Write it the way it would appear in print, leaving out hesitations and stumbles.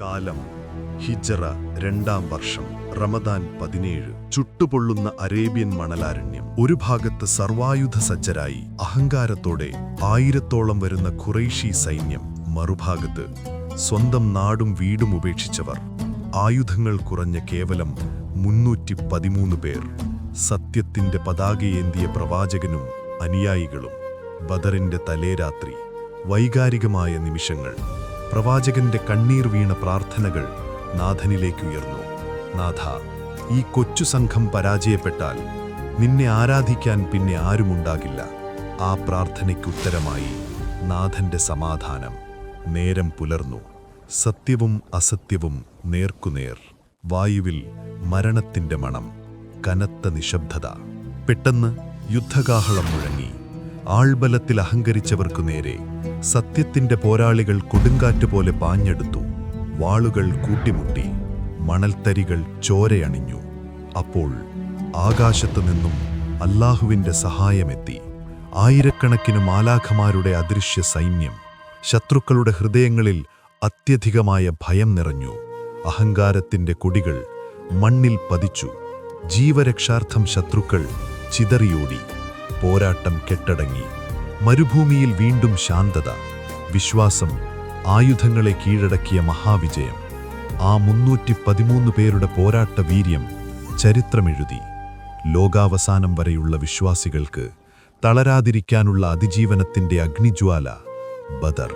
കാലം ഹിജറ 2-ാം വർഷം റമദാൻ 17. ചുട്ടുപൊള്ളുന്ന അറേബ്യൻ മണലാരണ്യം. ഒരു ഭാഗത്ത് സർവായുധ സജ്ജരായി അഹങ്കാരത്തോടെ 1000-ഓളം വരുന്ന ഖുറൈശി സൈന്യം, മറുഭാഗത്ത് സ്വന്തം നാടും വീടും ഉപേക്ഷിച്ചവർ. ആയുധങ്ങൾ കുറഞ്ഞ കേവലം 313 പേർ. സത്യത്തിന്റെ പതാകയേന്തിയ പ്രവാചകനും അനുയായികളും. ബദറിന്റെ തലേരാത്രി. വൈകാരികമായ നിമിഷങ്ങൾ. പ്രവാചകന്റെ കണ്ണീർ വീണ പ്രാർത്ഥനകൾ നാഥനിലേക്കുയർന്നു. നാഥ, ഈ കൊച്ചു സംഘം പരാജയപ്പെട്ടാൽ നിന്നെ ആരാധിക്കാൻ പിന്നെ ആരുമുണ്ടാകില്ല. ആ പ്രാർത്ഥനയ്ക്കുത്തരമായി നാഥന്റെ സമാധാനം. നേരം പുലർന്നു. സത്യവും അസത്യവും നേർക്കുനേർ. വായുവിൽ മരണത്തിന്റെ മണം. കനത്ത നിശബ്ദത. പെട്ടെന്ന് യുദ്ധകാഹളം മുഴങ്ങി. ആൾബലത്തിൽ അഹങ്കരിച്ചവർക്കു നേരെ സത്യത്തിന്റെ പോരാളികൾ കൊടുങ്കാറ്റ് പോലെ പാഞ്ഞെടുത്തു. വാളുകൾ കൂട്ടിമുട്ടി. മണൽത്തരികൾ ചോരയണിഞ്ഞു. അപ്പോൾ ആകാശത്തു നിന്നും അല്ലാഹുവിന്റെ സഹായമെത്തി. ആയിരക്കണക്കിന് മാലാഖമാരുടെ അദൃശ്യ സൈന്യം. ശത്രുക്കളുടെ ഹൃദയങ്ങളിൽ അത്യധികമായ ഭയം നിറഞ്ഞു. അഹങ്കാരത്തിന്റെ കൊടികൾ മണ്ണിൽ പതിച്ചു. ജീവരക്ഷാർത്ഥം ശത്രുക്കൾ ചിതറിയോടി. പോരാട്ടം കെട്ടടങ്ങി. മരുഭൂമിയിൽ വീണ്ടും ശാന്തത. വിശ്വാസം ആയുധങ്ങളെ കീഴടക്കിയ മഹാവിജയം. ആ 313 പേരുടെ പോരാട്ട വീര്യം ചരിത്രമെഴുതി. ലോകാവസാനം വരെയുള്ള വിശ്വാസികൾക്ക് തളരാതിരിക്കാനുള്ള അതിജീവനത്തിന്റെ അഗ്നിജ്വാല. ബദർ.